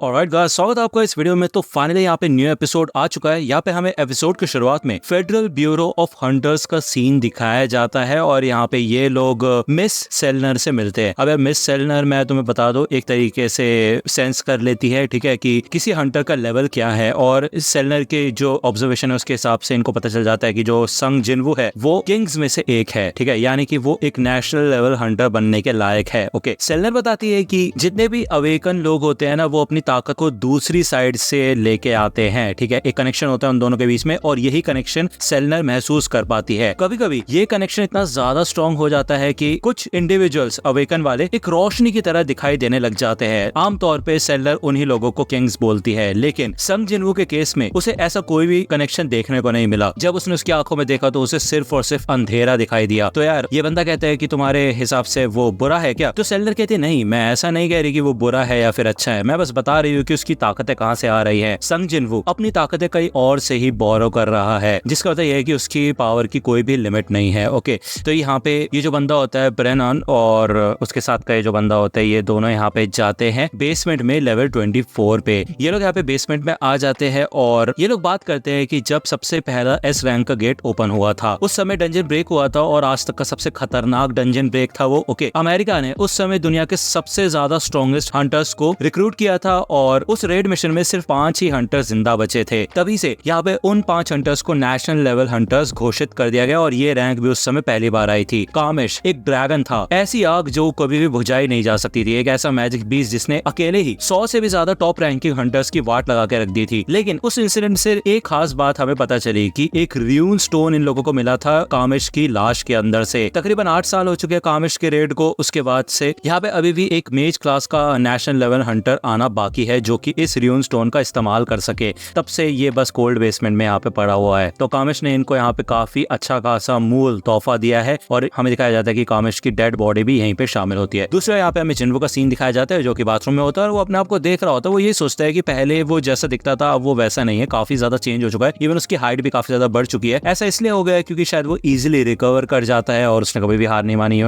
Alright guys, स्वागत है आपका इस वीडियो में। तो फाइनली यहाँ पे न्यू एपिसोड आ चुका है। यहाँ पे हमें एपिसोड की शुरुआत में फेडरल ब्यूरो ऑफ हंटर्स का सीन दिखाया जाता है और यहाँ पे ये लोग मिस सेलनर से मिलते हैं। अब मिस सेलनर मैं तुम्हें बता दूं एक तरीके से सेंस कर लेती है, ठीक है, कि किसी हंटर का लेवल क्या है, और इस सेलनर के जो ऑब्जर्वेशन है उसके हिसाब से इनको पता चल जाता है कि जो संग जिनवू है वो किंग्स में से एक है, ठीक है, यानी कि वो एक नेशनल लेवल हंटर बनने के लायक है। ओके, सेलनर बताती है कि जितने भी अवेकन लोग होते हैं ना, वो अपनी ताकत को दूसरी साइड से लेके आते हैं, ठीक है, एक कनेक्शन होता है उन दोनों के बीच में, और यही कनेक्शन सेलनर महसूस कर पाती है। कभी कभी ये कनेक्शन इतना ज्यादा स्ट्रॉन्ग हो जाता है कि कुछ इंडिविजुअल्स अवेकन वाले एक रोशनी की तरह दिखाई देने लग जाते हैं। आमतौर पे सेलनर उन्हीं लोगों को किंग्स बोलती है, लेकिन संग जिनवू के केस में उसे ऐसा कोई भी कनेक्शन देखने को नहीं मिला। जब उसने उसकी आंखों में देखा तो उसे सिर्फ और सिर्फ अंधेरा दिखाई दिया। तो यार ये बंदा कहता है कि तुम्हारे हिसाब से वो बुरा है क्या? तो सेलनर कहती है नहीं, मैं ऐसा नहीं कह रही कि वो बुरा है या फिर अच्छा है, मैं बस बता रही हूँ कि उसकी ताकतें कहाँ से आ रही है। संग जिनवू अपनी ताकतें कहीं और से ही बोरो कर रहा है, जिसका मतलब यह है कि उसकी पावर की कोई भी लिमिट नहीं है। ओके, तो यहाँ पे ये जो बंदा होता है ब्रेनन और उसके साथ का ये जो बंदा होता है, ये दोनों यहाँ पे जाते हैं बेसमेंट में लेवल 24 पे। ये लोग यहाँ पे बेसमेंट में आ जाते हैं और ये लोग बात करते हैं कि जब सबसे पहला एस रैंक का गेट ओपन हुआ था उस समय डंजन ब्रेक हुआ था और आज तक का सबसे खतरनाक डंजन ब्रेक था वो। ओके, अमेरिका ने उस समय दुनिया के सबसे ज्यादा स्ट्रॉन्गेस्ट हंटर्स को रिक्रूट किया था और उस रेड मिशन में सिर्फ 5 ही हंटर्स जिंदा बचे थे। तभी से यहाँ पे उन 5 हंटर्स को नेशनल लेवल हंटर्स घोषित कर दिया गया और ये रैंक भी उस समय पहली बार आई थी। कामिश एक ड्रैगन था, ऐसी आग जो कभी भी बुझाई नहीं जा सकती थी, एक ऐसा मैजिक बीस्ट जिसने अकेले ही 100 से भी ज्यादा टॉप रैंकिंग हंटर्स की वाट लगा के रख दी थी। लेकिन उस इंसिडेंट से एक खास बात हमें पता चली कि एक र्यून स्टोन इन लोगों को मिला था कामिश की लाश के अंदर से। तकरीबन 8 साल हो चुके हैं कामिश के रेड को। उसके बाद से यहाँ पे अभी भी एक मेज क्लास का नेशनल लेवल हंटर आना बाकी है जो कि इस र्यून स्टोन का इस्तेमाल कर सके। तब से ये बस कोल्ड बेसमेंट में यहाँ पे पड़ा हुआ है। तो कामिश ने इनको यहाँ पे काफी अच्छा खासा मूल तोहफा दिया है और हमें दिखाया जाता है कि कामिश की डेड बॉडी भी यहीं पे शामिल होती है। दूसरा यहाँ पे हमें जिनवू का सीन दिखाया जाता है जो कि बाथरूम में होता है और वो अपने आप को देख रहा होता है। वो ये सोचता है कि पहले वो जैसा दिखता था अब वो वैसा नहीं है, काफी ज्यादा चेंज हो चुका है, इवन उसकी हाइट भी काफी ज्यादा बढ़ चुकी है। ऐसा इसलिए हो गया है क्योंकि शायद वो इजिली रिकवर कर जाता है और उसने कभी भी हार नहीं मानी,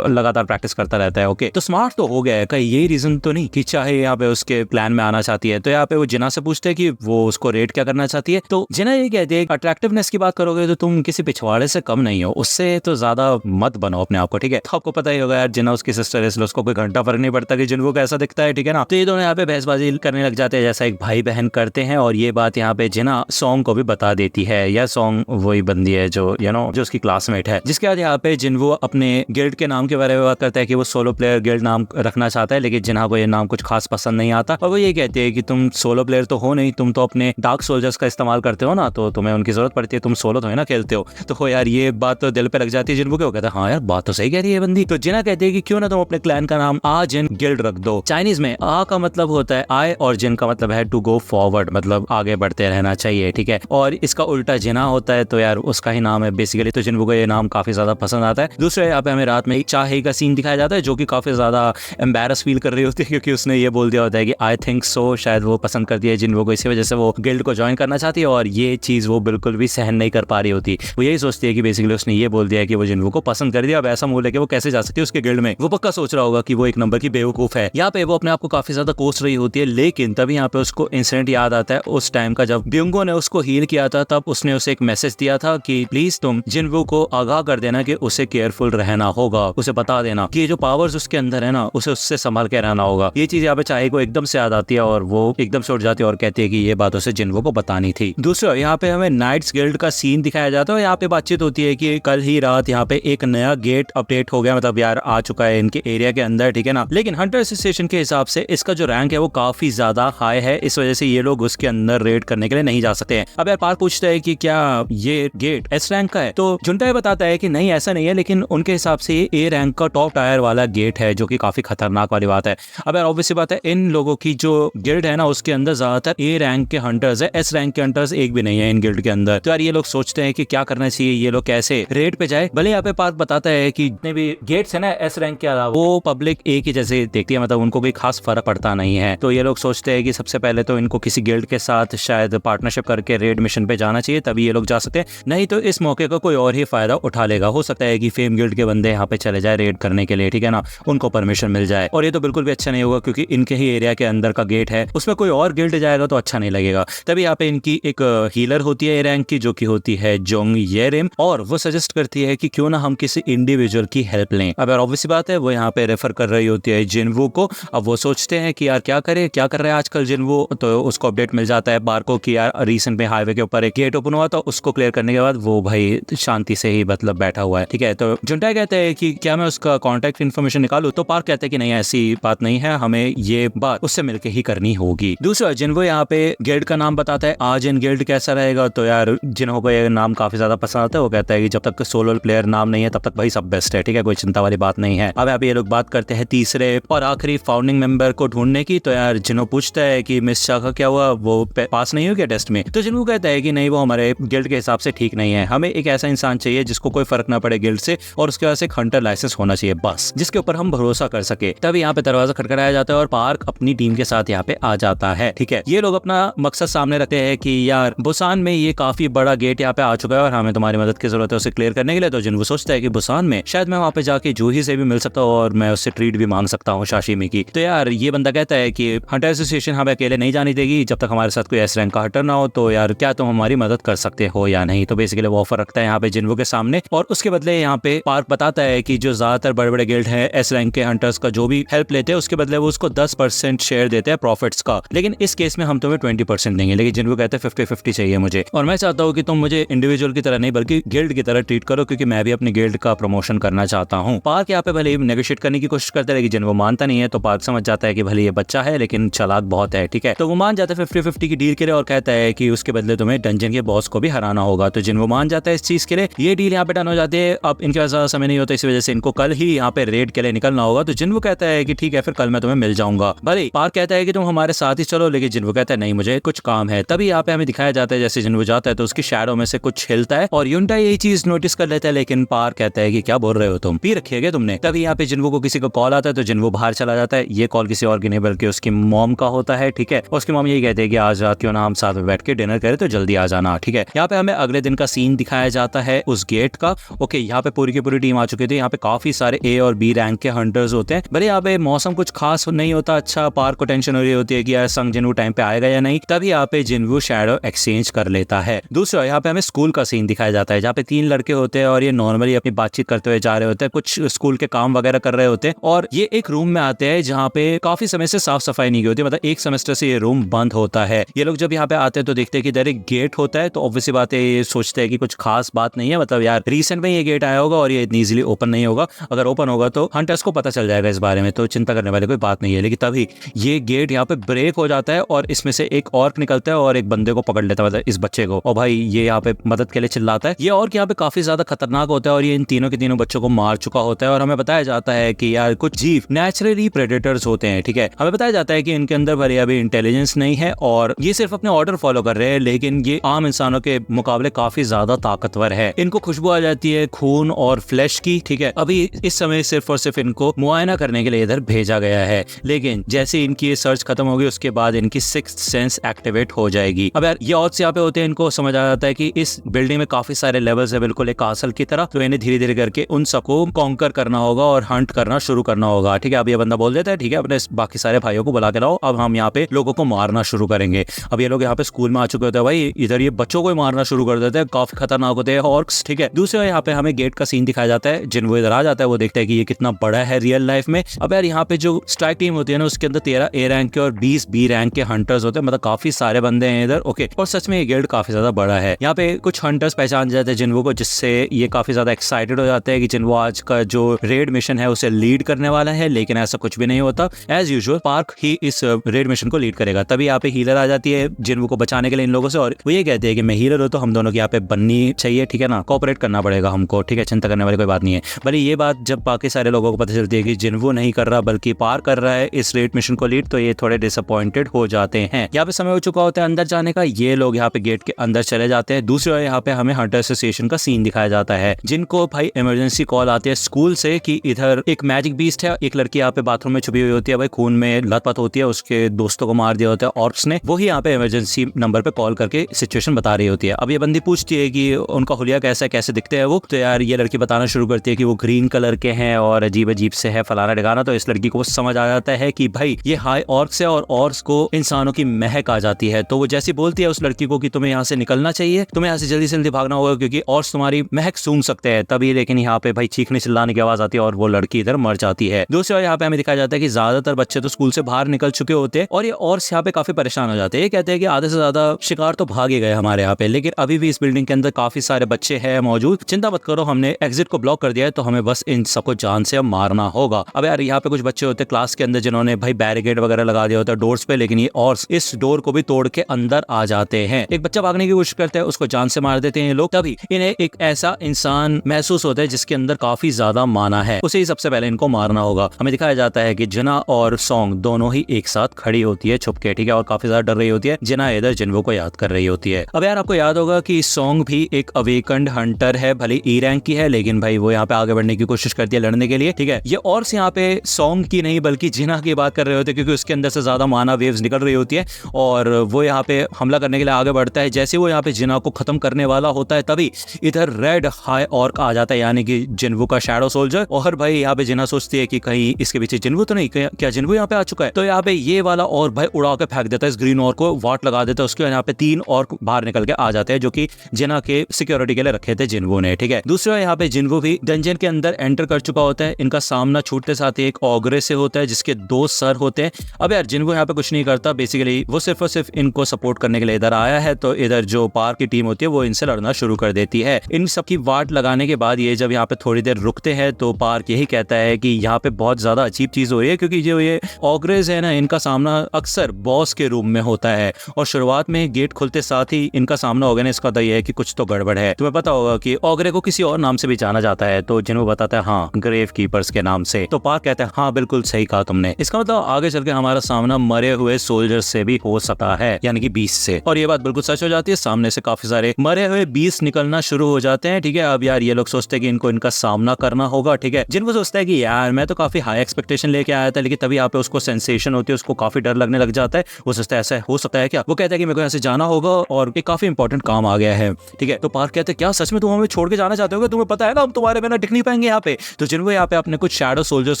लगातार प्रैक्टिस करता रहता है। ओके, तो स्मार्ट तो हो गया है, कहीं यही रीजन तो नहीं कि चाहे यहाँ पे उसके प्लान में आना चाहती है। तो यहाँ पे वो जिना से पूछते हैं कि वो उसको रेट क्या करना चाहती है। तो जिना ये कहती है अट्रैक्टिवनेस की बात करोगे तो तुम किसी पिछवाड़े से कम नहीं हो, उससे तो ज्यादा मत बनो अपने आप को, ठीक है। तो आपको पता ही होगा यार, जिना उसकी सिस्टर है इसलिए उसको कोई घंटा फर्क नहीं पड़ता कि जिनको कैसा दिखता है, ठीक है ना। तो ये दोनों यहाँ पे बहसबाजी करने लग जाते हैं जैसा एक भाई बहन करते हैं और ये बात यहाँ पे जिना सॉन्ग को भी बता देती है। यह सॉन्ग वही बंदी है जो जो उसकी क्लासमेट है। जिसके बाद यहाँ पे जिनवू अपने गिल्ड के नाम के बारे में बात करता है कि वो सोलो प्लेयर गिल्ड नाम रखना चाहता है, लेकिन जिन्हा को ये नाम कुछ खास पसंद नहीं आता और वो ये कहते हैं कि तुम सोलो प्लेयर तो हो नहीं, तुम तो अपने डार्क सोल्जर्स का इस्तेमाल करते हो ना, तो तुम्हें उनकी जरूरत पड़ती है, तुम सोलो तो है ना खेलते हो। तो हो यार ये बात तो दिल पे लग जाती है जिनवू के। वो कहता है हाँ यार बात तो सही कह रही है बंदी। तो जिना कहते हैं कि क्यों ना तुम अपने क्लैन का नाम आ जिन गिल्ड रख दो। चाइनीज में आ का मतलब होता है आई और जिन का मतलब है टू गो फॉरवर्ड, मतलब आगे बढ़ते रहना चाहिए, ठीक है, और इसका उल्टा जिना होता है तो यार उसका ही नाम है बेसिकली। तो जिनवू को ये नाम काफी ज्यादा पसंद आता है। दूसरा यहाँ पे हमें रात में चाहे का सीन दिखाया जाता है जो कि काफी ज्यादा एम्बैरस फील कर रही होती है क्योंकि उसने ये बोल दिया होता है कि आई थिंक सो, शायद वो पसंद करती है जिनवू को, इसी वजह से वो गिल्ड को ज्वाइन करना चाहती है और ये चीज वो बिल्कुल भी सहन नहीं कर पा रही होती। वो यही सोचती है कि बेसिकली उसने ये बोल दिया है कि वो जिनवू को पसंद कर दिया, अब ऐसा मुंह लेके वो कैसे जा सकती है उसके गिल्ड में। वो पक्का सोच रहा होगा कि वो एक नंबर की बेवकूफ है। यहाँ पे वो अपने आप को काफी ज्यादा कोस रही होती है, लेकिन तभी यहाँ पे उसको इंसिडेंट याद आता है उस टाइम का जब ब्यूंगो ने उसको हील किया था। तब उसने उसे एक मैसेज दिया था कि प्लीज तुम जिनवू को आगाह कर देना कि उसे केयरफुल रहना होगा, उसे बता देना कि ये जो पावर्स उसके अंदर है ना उसे उससे संभाल के रहना होगा। ये चीज यहाँ पे चाहे को एकदम से याद आती है और वो एकदम से उठ जाती है और कहती है कि ये बात उसे जिनवू को बतानी थी। दूसरा यहाँ पे हमें नाइट्स गिल्ड का सीन दिखाया जाता है और यहाँ पे बातचीत होती है कि कल ही रात यहाँ पे एक नया गेट अपडेट हो गया, मतलब यार आ चुका है इनके एरिया के अंदर, ठीक है ना। लेकिन हंटर एसोसिएशन के हिसाब से इसका जो रैंक है वो काफी ज्यादा हाई है, इस वजह से ये लोग उसके अंदर रेड करने के लिए नहीं जा सकते हैं। अब यार पार्क पूछता है कि क्या ये गेट एस रैंक का है, तो जुंटाई बताता है कि नहीं ऐसा नहीं है, लेकिन उनके हिसाब से ये ए रैंक का टॉप टायर वाला गेट है जो कि काफी खतरनाक वाली बात है। अब यार ऑब्वियसली बात है इन लोगों की जो गिल्ड है ना उसके अंदर ज्यादातर ए रैंक के हंटर्स है, एस रैंक के हंटर्स एक भी नहीं है इन गिल्ड के अंदर। तो यार ये लोग सोचते हैं कि क्या करना चाहिए, ये लोग कैसे रेड पे जाए। भले यहाँ पे पार्क बताता है कि जितने भी गेट्स है ना एस रैंक के अलावा वो पब्लिक एक ही जैसे देखती है, मतलब उनको कोई खास फर्क पड़ता नहीं है। तो ये लोग सोचते हैं कि सबसे पहले तो इनको किसी गिल्ड के साथ शायद पार्टनरशिप करके रेड मिशन पे जाना चाहिए, तभी ये लोग जा सकते हैं, नहीं तो इस मौके का कोई और ही फायदा उठा लेगा। हो सकता है कि फेम गिल्ड के बंदे यहाँ पे चले जाए रेड करने के लिए, ठीक है ना, उनको परमिशन मिल जाए। और ये तो बिल्कुल भी अच्छा नहीं होगा क्योंकि इनके ही एरिया के अंदर अंदर का गेट है उसमें कोई और गिल्ड जाएगा तो अच्छा नहीं लगेगा। तभी यहाँ पे इनकी एक हीलर होती है ए रैंक की, जो कि होती है जोंग येरिम, और वो सजेस्ट करती है कि क्यों ना हम किसी इंडिविजुअल की हेल्प लें। अब यार ऑब्वियस बात है, वो यहाँ पे रेफर कर रही होती है जिनवू को। अब वो सोचते हैं कि यार क्या करे, क्या कर रहे हैं आजकल जिनवू, तो उसको अपडेट मिल जाता है बार को कि यार रिसेंट में हाईवे के ऊपर एक गेट ओपन हुआ, तो उसको क्लियर करने के बाद वो भाई शांति से ही मतलब बैठा हुआ है। ठीक है, तो जुंटाई कहते हैं कि क्या मैं उसका कॉन्टैक्ट इन्फॉर्मेशन निकालूं, तो पार्क कहते हैं कि नहीं ऐसी बात नहीं है, हमें ये बात उससे मिलकर ही करनी होगी। दूसरा जिनवू यहाँ पे गिल्ड का नाम बताता है, आज इन गिल्ड कैसा रहेगा, तो यार जिन्हों को ये नाम काफी ज्यादा पसंद आता है वो कहता है कि जब तक सोलो प्लेयर नाम नहीं है तब तक भाई सब बेस्ट है। ठीक है, कोई चिंता वाली बात नहीं है। अब यहाँ पे ये लोग बात करते हैं तीसरे और आखिरी फाउंडिंग मेंबर को ढूंढने की। तो यार जिन्हों पूछता है कि मिस शाह का क्या हुआ, वो पास नहीं हो गया टेस्ट में, तो जिन्हों कहता है कि नहीं वो हमारे गिल्ड के हिसाब से ठीक नहीं है, हमें एक ऐसा इंसान चाहिए जिसको कोई फर्क ना पड़े गिल्ड से, और उसके पास एक हंटर लाइसेंस होना चाहिए बस, जिसके ऊपर हम भरोसा कर सके। तभी यहाँ पे दरवाजा खटखटाया जाता है और पार्क अपनी टीम के साथ यहाँ पे आ जाता है। ठीक है, ये लोग अपना मकसद सामने रखते हैं कि यार बुसान में ये काफी बड़ा गेट यहाँ पे आ चुका है और हमें तुम्हारी मदद की जरूरत है उसे क्लियर करने के लिए। तो जिन्हों सोचता है कि बुसान में शायद मैं वहाँ पे जाके जूही से भी मिल सकता हूँ और मैं उससे ट्रीट भी मांग सकता हूँ साशिमी की। तो यार ये बंदा कहता है कि हंटर एसोसिएशन हमें अकेले नहीं जाने देगी जब तक हमारे साथ कोई एस रैंक का हंटर ना हो, तो यार क्या तुम हमारी मदद कर सकते हो या नहीं। तो बेसिकली वो ऑफर रखता है यहाँ पे जिन्वो के सामने, और उसके बदले यहाँ पे पार्क बताता है कि जो ज्यादातर बड़े बड़े गिल्ड हैं एस रैंक के हंटर्स का जो भी हेल्प लेते हैं उसके बदले वो उसको 10% शेयर देते हैं प्रॉफिट्स का, लेकिन इस केस में हम तुम्हें 20% देंगे। लेकिन जिन्वो कहते हैं 50-50 चाहिए मुझे, और मैं चाहता हूँ कि तुम मुझे इंडिविजुअल की तरह नहीं बल्कि गिल्ड की तरह ट्रीट करो, क्योंकि मैं भी अपने गिल्ड का प्रमोशन करना चाहता हूँ। पार्क यहाँ पे भले ही नेगोशिएट करने की कोशिश करता है लेकिन जिन्वो मानता नहीं है, तो पार्क समझ जाता है कि भले ये बच्चा है लेकिन चालाक बहुत है। ठीक है, तो वो मान जाता है 50-50 की डील के लिए और कहता है कि उसके बदले तुम्हें डंजन के बॉस को भी हराना होगा। तो जिन्वो मान जाता है इस चीज के लिए, ये डील यहाँ पे डन हो जाती है। अब इनके पास ज्यादा समय नहीं होता, इस वजह से इनको कल ही यहाँ पे रेड के लिए निकलना होगा। तो जिन्वो कहता है कि ठीक है फिर कल मैं तुम्हें मिल जाऊंगा। भले पार्क कहता है कि तुम हमारे साथ ही चलो, लेकिन जिन्वो कहता है नहीं मुझे कुछ काम है। तभी यहाँ पे हमें दिखाया जाता है जैसे जिन्वो जाता है तो उसकी शैडो में से कुछ हिलता है और युंटा यही चीज नोटिस कर लेता है, लेकिन पार्क कहता है कि क्या बोल रहे हो तुम, पी रखिएगा तुमने। तभी यहाँ पे जिन्वो को किसी का कॉल आता है तो जिन्वो बाहर चला जाता है। ये कॉल किसी और की नहीं बल्कि उसकी मॉम का होता है। ठीक है, उसकी मॉम यही कहते हैं कि आज रात क्यों ना हम साथ में बैठ के डिनर करें, तो जल्दी आ जाना। ठीक है, यहाँ पे हमें अगले दिन का सीन दिखाया जाता है उस गेट का। ओके, यहाँ पे पूरी की पूरी टीम आ चुकी थी। यहाँ पे काफी सारे ए और बी रैंक के हंटर्स होते हैं। भले यहाँ पे मौसम कुछ खास नहीं होता, अच्छा पार्क को टेंशन हो रही होती है कि यार संग जिन्वो टाइम पे आएगा या नहीं। तभी यहाँ पे जिन्वो शैडो एक्सचेंज कर लेता है। दूसरा यहाँ पे हमें स्कूल का सीन दिखाया जाता है जहाँ पे 3 लड़के होते हैं और ये नॉर्मली अपनी बातचीत करते हुए जा रहे होते हैं, कुछ स्कूल के काम वगैरह कर रहे होते हैं, और ये एक रूम में आते हैं जहाँ पे काफी समय से साफ सफाई नहीं की होती, मतलब एक सेमेस्टर से ये रूम बंद होता है। ये लोग जब यहाँ पे आते हैं तो देखते हैं कि इधर एक गेट होता है, तो ऑब्वियसली बात है ये सोचते हैं कि कुछ खास बात नहीं है, मतलब यार रिसेंट में ये गेट आया होगा और ये इतनी इजीली ओपन नहीं होगा, अगर ओपन होगा तो हंटर्स को पता चल जाएगा इस बारे में, तो चिंता करने वाली कोई बात नहीं है। लेकिन तभी ये गेट यहाँ पे ब्रेक हो जाता है और इसमें से एक ऑर्क निकलता है और एक बंदे को पकड़ लेता है, मतलब इस बच्चे को, और भाई ये यहाँ पे मदद के लिए चिल्लाता है। ये ऑर्क यहाँ पे काफी ज्यादा खतरनाक होता है और ये इन तीनों के तीनों बच्चों को मार चुका होता है, और हमें बताया जाता है कि यार कुछ जीव नेचुरली प्रेडेटर्स होते हैं। ठीक है, हमें बताया जाता है कि इनके अंदर भले अभी इंटेलिजेंस नहीं है और ये सिर्फ अपने ऑर्डर फॉलो कर रहे हैं, लेकिन ये आम इंसानों के मुकाबले काफी ज्यादा ताकतवर है। इनको खुशबू आ जाती है खून और फ्लैश की। ठीक है, अभी इस समय सिर्फ और सिर्फ इनको मुआयना करने के लिए इधर भेजा गया है, लेकिन जैसे इनकी ये सर्च खत्म होगी उसके बाद इनकी सिक्स्थ सेंस एक्टिवेट हो जाएगी। अब यार ये ऑड्स यहाँ पे होते हैं, इनको समझ आ जाता है कि इस बिल्डिंग में काफी सारे लेवल्स है, बिल्कुल एक कासल की तरह, तो इन्हें धीरे धीरे करके उन सबको कॉन्कर करना होगा और हंट करना शुरू करना होगा। ठीक है, अब ये बंदा बोल देता है ठीक है अपने बाकी सारे भाइयों को बुला के लाओ, अब हम यहाँ पे लोगों को मारना शुरू करेंगे। अब ये लोग यहाँ पे स्कूल में आ चुके होते हैं, भाई इधर ये बच्चों को मारना शुरू कर देते हैं, काफी खतरनाक होते हैं ऑर्क्स। ठीक है, दूसरे यहाँ पे हमें गेट का सीन दिखाया जाता है, जिन्वो इधर आ जाता है, वो देखता है कि ये कितना बड़ा है रियल लाइफ में। अब यार यहाँ पे जो स्ट्राइक टीम होती है ना उसके अंदर 13 ए रैंक के और 20 बी रैंक के हंटर्स होते हैं, मतलब काफी सारे बंदे हैं इधर। ओके, और सच में ये गिल्ड काफी ज्यादा बड़ा है। यहाँ पे कुछ हंटर्स पहचान जाते हैं जिन्वो को, जिससे ये काफी ज्यादा एक्साइटेड हो जाते हैं कि जिन्वो आज का जो रेड मिशन है उसे लीड करने वाला है, लेकिन ऐसा कुछ भी नहीं होता। एज यूजुअल पार्क ही इस रेड मिशन को लीड करेगा। तभी यहाँ पे हीलर आ जाती है जिन्वो को बचाने के लिए इन लोगों से, और वो ये कहते हैं कि मैं हीलर हूँ तो हम दोनों की यहाँ पे बननी चाहिए, ठीक है ना, कोऑपरेट करना पड़ेगा हमको। ठीक है, चिंता करने वाली कोई बात नहीं है। भले ये बात जब बाकी सारे लोगों को पता चलती है कि जिन्वो नहीं कर रहा बल्कि पार्क कर रहा है इस रेड मिशन को लीड, तो ये थोड़े डिसअपॉइंटेड हो जाते हैं। यहाँ पे समय हो चुका होता है अंदर जाने का, ये लोग यहाँ पे गेट के अंदर चले जाते हैं। दूसरे यहाँ पे हमें हंटर एसोसिएशन का सीन दिखाया जाता है, जिनको भाई इमरजेंसी कॉल आती है स्कूल से कि इधर एक मैजिक बीस्ट है, एक लड़की यहाँ पे बाथरूम में छुपी हुई होती है, भाई खून में लथपथ होती है, उसके दोस्तों को मार दिया होता है ऑर्क्स ने, वही यहाँ पे इमरजेंसी नंबर पे कॉल करके सिचुएशन बता रही होती है। अब ये बंदी पूछती है कि उनका हुलिया कैसा है, कैसे दिखते हैं वो, तो यार ये लड़की बताना शुरू करती है कि वो ग्रीन कलर के हैं और अजीब अजीब से है फलाना ढिकाना। तो इस लड़की को समझ आ जाता है कि भाई ये हाई ऑर्क से और ऑर्क्स को इंसानों की महक आ जाती है। तो वो जैसी बोलती है उस लड़की को कि तुम्हें यहाँ से निकलना चाहिए, तुम्हें यहाँ से जल्दी से जल्दी भागना होगा क्योंकि ऑर्क्स तुम्हारी महक सूंघ सकते हैं तभी। लेकिन यहाँ पे भाई चीखने चिल्लाने की आवाज आती है और वो लड़की इधर मर जाती है। दूसरी ओर यहाँ पे हमें दिखाया जाता है कि ज्यादातर बच्चे तो स्कूल से बाहर निकल चुके होते हैं और ये ऑर्क्स यहाँ पे काफी परेशान हो जाते हैं। कहते हैं कि आधे से ज्यादा शिकार तो भागे गए हमारे यहाँ पे, लेकिन अभी भी इस बिल्डिंग के अंदर काफी सारे बच्चे हैं मौजूद। चिंता मत करो, हमने एग्जिट को ब्लॉक कर दिया है तो हमें बस इन सबको जान से मारना होगा। अब यार यहाँ पे कुछ बच्चे होते हैं क्लास के अंदर जिन्होंने भाई बैरिकेड वगैरह लगा दिया होता है डोर्स पे, लेकिन ये ऑर्क्स इस डोर को भी तोड़ के अंदर आ जाते हैं। एक बच्चा भागने की कोशिश करता है, उसको जान से मार देते हैं ये लोग। तभी इन्हें एक ऐसा इंसान महसूस होता है जिसके अंदर काफी ज्यादा माना है, उसे ही सबसे पहले इनको मारना होगा। हमें दिखाया जाता है कि जिना और सॉन्ग दोनों ही एक साथ खड़ी होती है छुप के, ठीक है, और काफी ज्यादा डर रही होती है। जिना इधर जिन्वो को याद कर रही होती है। अब यार आपको याद होगा कि सॉन्ग भी एक अवेकन्ड हंटर है, भले ई रैंक की है, लेकिन भाई वो यहाँ पे आगे बढ़ने की कोशिश करती है लड़ने के लिए, ठीक है। ये और यहाँ पे सॉन्ग की नहीं बल्कि जिना की बात कर रहे होते हैं क्योंकि उसके अंदर से ज्यादा माना वेव्स निकल रही होती है और वो यहाँ पे हमला करने के लिए आगे बढ़ता है। जैसे वो यहाँ पे जिना को खत्म करने वाला होता है तभी इधर रेड हाई ऑर्क आ जाता है, यानी कि जिन्वो का शैडो सोल्जर। और भाई यहाँ पे जिना सोचती है कि कहीं इसके पीछे जिन्वो तो नहीं, क्या जिन्वो यहाँ पे आ चुका है। तो यहाँ पे ये वाला और भाई उड़ा के फेंक देता है इस ग्रीन ऑर्क को, वाट लगा देता है उसके। यहाँ पे 3 ऑर्क बाहर निकल के आ जाते हैं जो कि जिना के सिक्योरिटी के लिए रखे थे जिन्वो ने, ठीक है। दूसरा यहाँ पे जिन्वो भी डंजन के अंदर एंटर कर चुका होता है। इनका सामना छूटते साथ ही एक ऑगरे से होता है जिसके 2 सर होते हैं। अब यार जिन्वो यहाँ पे कुछ नहीं करता, बेसिकली वो सिर्फ और सिर्फ इनको सपोर्ट करने के लिए इधर आया है। तो इधर जो पार्क की टीम होती है वो इनसे लड़ना शुरू कर देती है। इन सब की वाट लगाने के बाद ये जब यहाँ पे थोड़ी देर रुकते हैं तो पार्क यही कहता है कि यहाँ पे बहुत ज्यादा अजीब चीज हो रही है क्योंकि जो ये ऑगरेज है ना, इनका सामना अक्सर बॉस के रूप में होता है और शुरुआत में गेट खुलते साथ ही इनका सामना हो गया ना, इसका मतलब ये है कि कुछ तो गड़बड़ है। तुम्हें पता होगा कि ऑगरे को किसी और नाम से भी जाना जाता है, तो जिन्हों बताता है हाँ ग्रेव कीपर्स के नाम से। तो पार्क कहता है हाँ बिल्कुल सही कहा तुमने, इसका मतलब आगे चल के हमारा सामना मरे हुए सोल्जर से भी हो सकता है, यानी कि बीस्ट से। और ये बात बिल्कुल सच हो जाती है, सामने से काफी सारे मरे हुए बीस्ट निकलना शुरू हो जाते हैं, ठीक है। अब यार ये लोग सोचते हैं कि इनको इनका सामना करना होगा, ठीक है। जिनको सोचता है कि यार मैं तो काफी हाई एक्सपेक्टेशन लेके आया था, लेकिन तभी यहाँ पे उसको सेंसेशन होती है, उसको काफी डर लगने लग जाता है। वो सोचता है ऐसा हो सकता है क्या, वो कहता है कि मेरे को यहाँ से जाना होगा और एक काफी इंपॉर्टेंट काम आ गया है, ठीक है। तो पार्क कहते हैं क्या सच में तुम हमें छोड़ के जाना चाहते हो, तुम्हें पता है ना हम तुम्हारे बिना टिक नहीं पाएंगे यहाँ पे। तो जिनको यहाँ पे अपने कुछ शैडो सोल्जर्स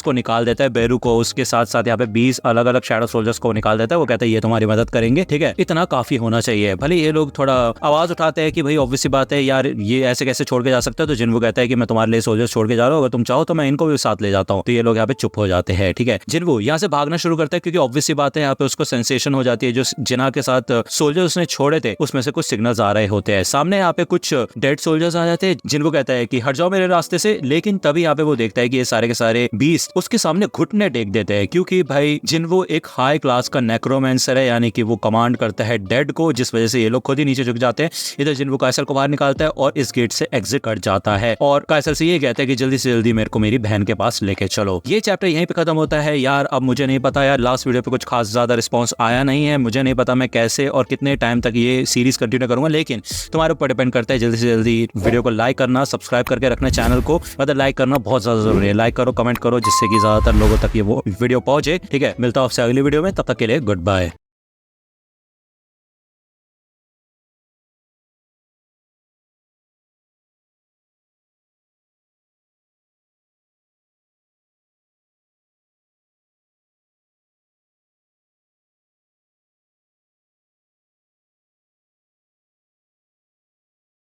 को निकाल देता है, बेरू को, उसके साथ साथ यहाँ पे 20 अलग अलग शैडो सोल्जर्स को निकाल देता है। वो कहता है ये तुम्हारी मदद करेंगे, ठीक है, इतना काफी होना चाहिए। भले ये लोग थोड़ा आवाज उठाते हैं कि भाई ऑब्वियस सी बात है यार ये ऐसे कैसे छोड़ के जा सकता है। तो जिन्वो कहता है कि मैं तुम्हारे लिए सोल्जर्स छोड़ के जा रहा हूँ, अगर तुम चाहो तो मैं इनको भी साथ ले जाता हूँ। तो ये लोग यहाँ पे चुप हो जाते हैं, ठीक है। जिन्वो यहाँ से भागना शुरू करता है क्योंकि ऑब्वियस सी बात है यहाँ पे उसको सेंसेशन हो जाती है, जो जिना के साथ सोल्जर उसने छोड़े थे उसमें से कुछ सिग्नल्स आ रहे होते हैं। सामने यहाँ पे कुछ डेड सोल्जर्स आ जाते हैं। जिन्वो कहता है कि हट जाओ मेरे रास्ते से, लेकिन तभी यहाँ पे वो देखता है कि ये सारे के सारे बीस्ट उसके सामने घुटने टेक देते हैं क्योंकि भाई जिन्वो एक हाई क्लास का नेक्रोमेंसर है, यानी कि वो कमांड करता है डेड को, जिस वजह से ये लोग खुद ही नीचे झुक जाते हैं। इधर जिन्वो काइसल को बाहर निकालता है और इस गेट से एग्जिट कर जाता है और काइसल से ये कहता है कि जल्दी से जल्दी मेरे को मेरी बहन के पास लेके चलो। ये चैप्टर यहीं पे खत्म होता है यार। अब मुझे नहीं पता यार, लास्ट वीडियो पे कुछ खास ज्यादा रिस्पॉन्स आया नहीं है, मुझे नहीं पता मैं कैसे और कितने टाइम तक ये सीरीज कंटिन्यू करूंगा, लेकिन तुम्हारे ऊपर डिपेंड करता है। जल्दी से जल्दी वीडियो को लाइक करना, सब्सक्राइब करके रखना चैनल को, मतलब लाइक करना बहुत ज्यादा जरूरी है। लाइक करो, कमेंट करो, जिससे कि ज्यादातर लोगों तक ये वो वीडियो पहुंचे, ठीक है। मिलता हूं आपसे अगली वीडियो में, तब तक के लिए गुड बाय।